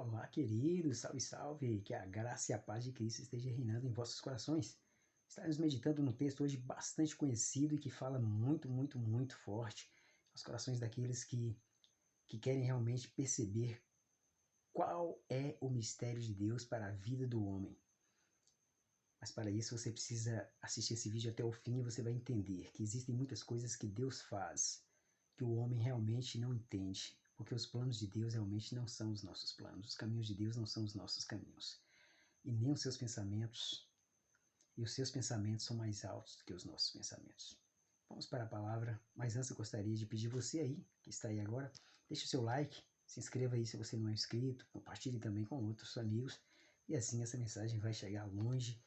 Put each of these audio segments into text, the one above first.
Olá, queridos, salve, salve, que a graça e a paz de Cristo esteja reinando em vossos corações. Estaremos meditando num texto hoje bastante conhecido e que fala muito forte aos corações daqueles que querem realmente perceber qual é o mistério de Deus para a vida do homem. Mas para isso você precisa assistir esse vídeo até o fim e você vai entender que existem muitas coisas que Deus faz que o homem realmente não entende, porque os planos de Deus realmente não são os nossos planos, os caminhos de Deus não são os nossos caminhos, e nem os seus pensamentos, e os seus pensamentos são mais altos do que os nossos pensamentos. Vamos para a palavra, mas antes eu gostaria de pedir você aí, que está aí agora, deixe o seu like, se inscreva aí se você não é inscrito, compartilhe também com outros amigos, e assim essa mensagem vai chegar longe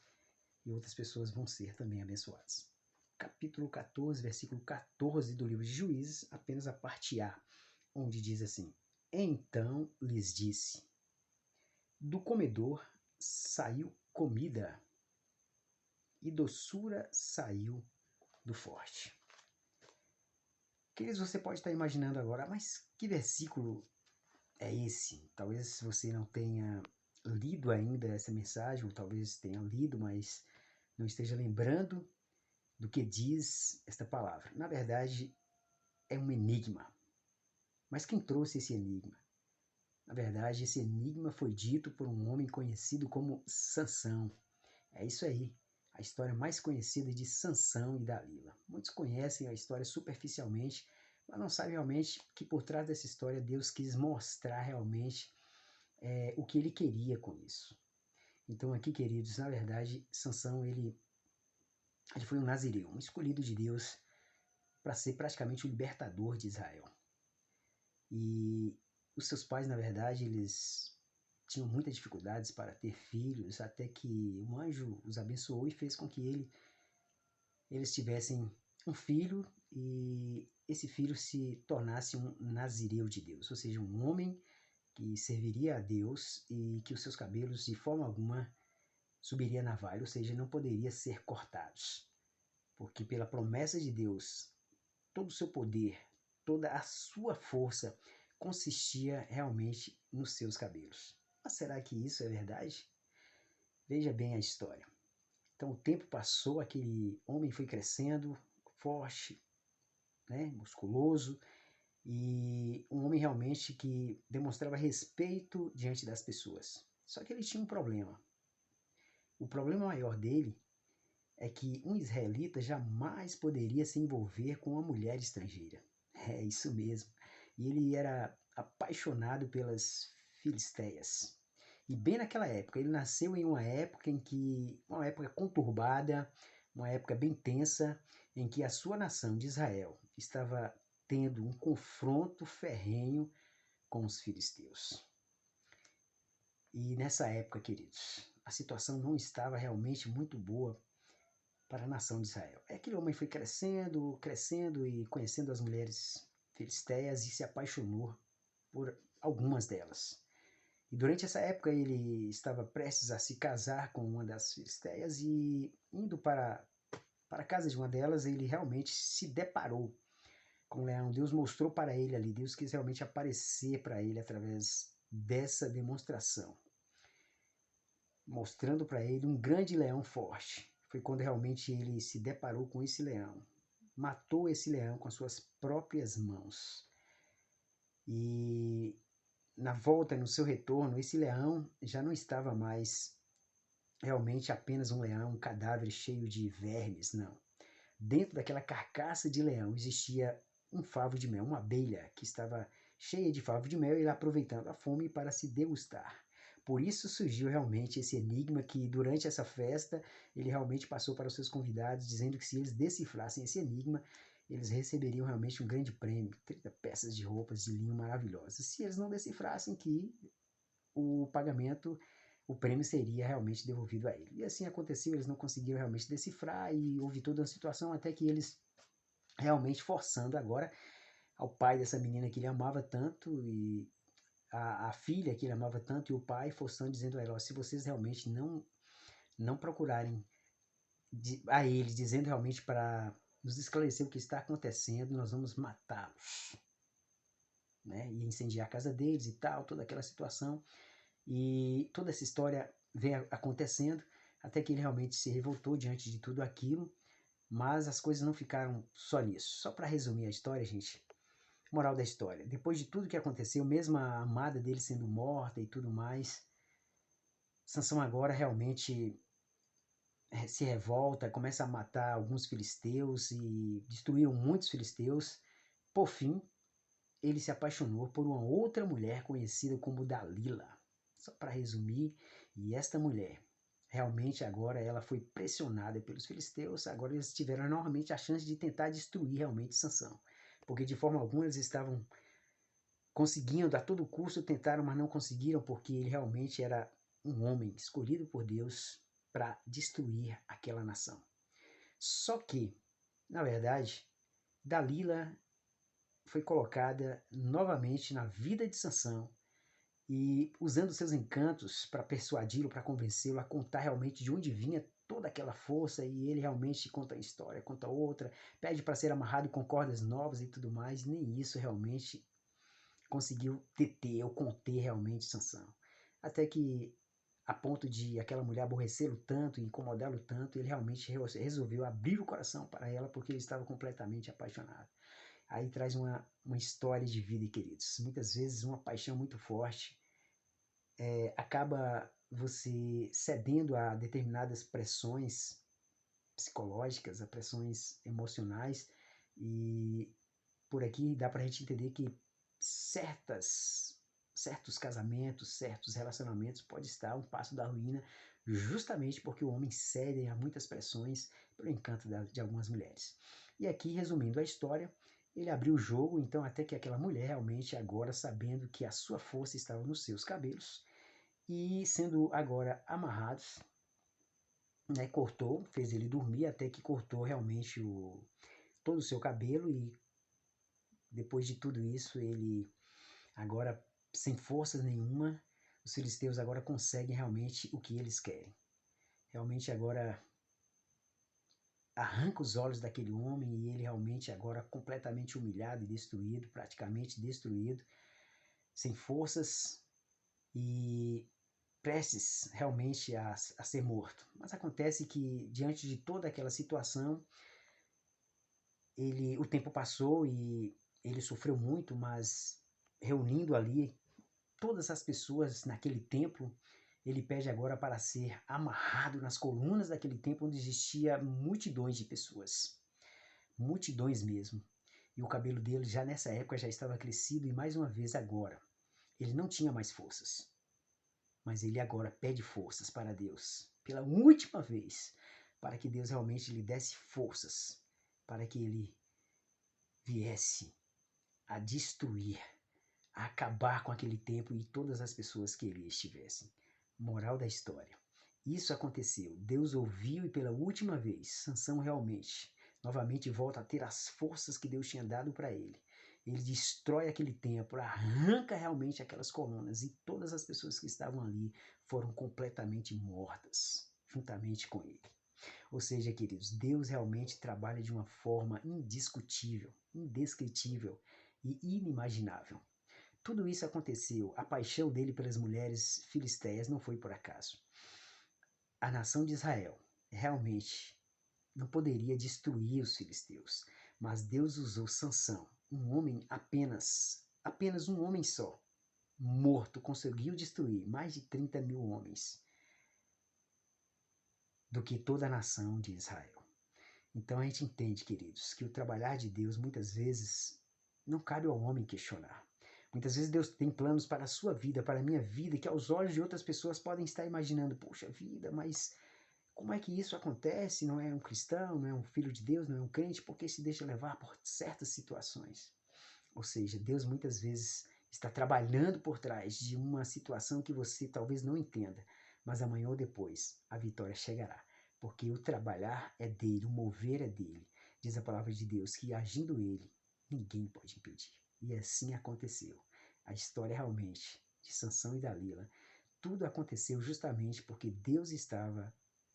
e outras pessoas vão ser também abençoadas. Capítulo 14, versículo 14 do livro de Juízes, apenas a parte A, onde diz assim: Então lhes disse, do comedor saiu comida, e doçura saiu do forte. Queridos, você pode estar imaginando agora, mas que versículo é esse? Talvez você não tenha lido ainda essa mensagem, ou talvez tenha lido, mas não esteja lembrando do que diz esta palavra. Na verdade, é um enigma. Mas quem trouxe esse enigma? Na verdade, esse enigma foi dito por um homem conhecido como Sansão. É isso aí, a história mais conhecida de Sansão e Dalila. Muitos conhecem a história superficialmente, mas não sabem realmente que por trás dessa história Deus quis mostrar realmente o que ele queria com isso. Então aqui, queridos, na verdade, Sansão ele foi um nazireu, um escolhido de Deus para ser praticamente o libertador de Israel. E os seus pais, na verdade, eles tinham muitas dificuldades para ter filhos, até que um anjo os abençoou e fez com que eles tivessem um filho e esse filho se tornasse um nazireu de Deus, ou seja, um homem que serviria a Deus e que os seus cabelos de forma alguma subiria na navalha, ou seja, não poderia ser cortados, porque pela promessa de Deus, todo o seu poder, toda a sua força consistia realmente nos seus cabelos. Mas será que isso é verdade? Veja bem a história. Então o tempo passou, aquele homem foi crescendo, forte, né, musculoso, e um homem realmente que demonstrava respeito diante das pessoas. Só que ele tinha um problema. O problema maior dele é que um israelita jamais poderia se envolver com uma mulher estrangeira. É isso mesmo. E ele era apaixonado pelas filisteias. E bem naquela época, ele nasceu em uma época uma época conturbada, uma época bem tensa, em que a sua nação de Israel estava tendo um confronto ferrenho com os filisteus. E nessa época, queridos, a situação não estava realmente muito boa para a nação de Israel. Aquele homem foi crescendo e conhecendo as mulheres filisteias e se apaixonou por algumas delas. E durante essa época ele estava prestes a se casar com uma das filisteias e indo para a casa de uma delas, ele realmente se deparou com o leão. Deus mostrou para ele ali, Deus quis realmente aparecer para ele através dessa demonstração, mostrando para ele um grande leão forte. Foi quando realmente ele se deparou com esse leão, matou esse leão com as suas próprias mãos. E na volta, no seu retorno, esse leão já não estava mais realmente apenas um leão, um cadáver cheio de vermes, não. Dentro daquela carcaça de leão existia um favo de mel, uma abelha que estava cheia de favo de mel e ele aproveitando a fome para se degustar. Por isso surgiu realmente esse enigma que durante essa festa ele realmente passou para os seus convidados dizendo que se eles decifrassem esse enigma, eles receberiam realmente um grande prêmio, 30 peças de roupas de linho maravilhosas. Se eles não decifrassem, que o pagamento, o prêmio seria realmente devolvido a ele. E assim aconteceu, eles não conseguiram realmente decifrar e houve toda uma situação até que eles realmente forçando agora ao pai dessa menina que ele amava tanto e a filha que ele amava tanto e o pai forçando, dizendo a ela, se vocês realmente não procurarem a ele, dizendo realmente para nos esclarecer o que está acontecendo, nós vamos matá-los, né? E incendiar a casa deles e tal, toda aquela situação. E toda essa história vem acontecendo até que ele realmente se revoltou diante de tudo aquilo, mas as coisas não ficaram só nisso. Só para resumir a história, gente, moral da história, depois de tudo que aconteceu, mesmo a amada dele sendo morta e tudo mais, Sansão agora realmente se revolta, começa a matar alguns filisteus e destruíram muitos filisteus. Por fim, ele se apaixonou por uma outra mulher conhecida como Dalila. Só para resumir, e esta mulher, realmente agora ela foi pressionada pelos filisteus, agora eles tiveram novamente a chance de tentar destruir realmente Sansão. Porque de forma alguma eles estavam conseguindo a todo custo, tentaram, mas não conseguiram, porque ele realmente era um homem escolhido por Deus para destruir aquela nação. Só que, na verdade, Dalila foi colocada novamente na vida de Sansão e usando seus encantos para persuadi-lo, para convencê-lo a contar realmente de onde vinha toda aquela força, e ele realmente conta uma história, conta outra, pede para ser amarrado com cordas novas e tudo mais. Nem isso realmente conseguiu deter ou conter realmente Sansão. Até que, a ponto de aquela mulher aborrecê-lo tanto e incomodá-lo tanto, ele realmente resolveu abrir o coração para ela, porque ele estava completamente apaixonado. Aí traz uma história de vida, queridos. Muitas vezes uma paixão muito forte acaba você cedendo a determinadas pressões psicológicas, a pressões emocionais, e por aqui dá para a gente entender que certos casamentos, certos relacionamentos pode estar a um passo da ruína, justamente porque o homem cede a muitas pressões pelo encanto de algumas mulheres. E aqui, resumindo a história, ele abriu o jogo, então até que aquela mulher realmente agora, sabendo que a sua força estava nos seus cabelos, e sendo agora amarrados, né, cortou, fez ele dormir até que cortou realmente todo o seu cabelo, e depois de tudo isso, ele agora sem forças nenhuma, os filisteus agora conseguem realmente o que eles querem. Realmente agora arranca os olhos daquele homem, e ele realmente agora completamente humilhado e destruído, praticamente destruído, sem forças e prestes realmente a ser morto. Mas acontece que, diante de toda aquela situação, o tempo passou e ele sofreu muito, mas reunindo ali todas as pessoas naquele templo, ele pede agora para ser amarrado nas colunas daquele templo onde existia multidões de pessoas. Multidões mesmo. E o cabelo dele já nessa época já estava crescido, e mais uma vez agora, ele não tinha mais forças. Mas ele agora pede forças para Deus, pela última vez, para que Deus realmente lhe desse forças, para que ele viesse a destruir, a acabar com aquele templo e todas as pessoas que ali estivessem. Moral da história. Isso aconteceu. Deus ouviu, e pela última vez, Sansão realmente, novamente volta a ter as forças que Deus tinha dado para ele. Ele destrói aquele templo, arranca realmente aquelas colunas, e todas as pessoas que estavam ali foram completamente mortas, juntamente com ele. Ou seja, queridos, Deus realmente trabalha de uma forma indiscutível, indescritível e inimaginável. Tudo isso aconteceu, a paixão dele pelas mulheres filisteias não foi por acaso. A nação de Israel realmente não poderia destruir os filisteus, mas Deus usou Sansão, um homem apenas um homem só, morto, conseguiu destruir mais de 30 mil homens, do que toda a nação de Israel. Então a gente entende, queridos, que o trabalhar de Deus muitas vezes não cabe ao homem questionar. Muitas vezes Deus tem planos para a sua vida, para a minha vida, que aos olhos de outras pessoas podem estar imaginando, poxa vida, mas como é que isso acontece? Não é um cristão, não é um filho de Deus, não é um crente, porque se deixa levar por certas situações. Ou seja, Deus muitas vezes está trabalhando por trás de uma situação que você talvez não entenda, mas amanhã ou depois a vitória chegará, porque o trabalhar é dele, o mover é dele. Diz a palavra de Deus que, agindo ele, ninguém pode impedir. E assim aconteceu. A história realmente de Sansão e Dalila, tudo aconteceu justamente porque Deus estava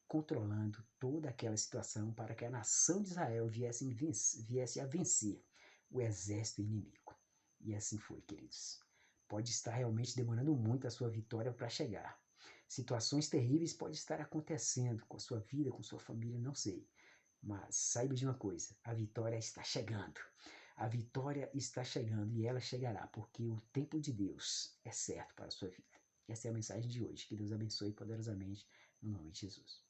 controlando toda aquela situação para que a nação de Israel viesse a vencer o exército inimigo. E assim foi, queridos. Pode estar realmente demorando muito a sua vitória para chegar. Situações terríveis podem estar acontecendo com a sua vida, com sua família, não sei. Mas saiba de uma coisa, a vitória está chegando. A vitória está chegando e ela chegará, porque o tempo de Deus é certo para a sua vida. Essa é a mensagem de hoje. Que Deus abençoe poderosamente, no nome de Jesus.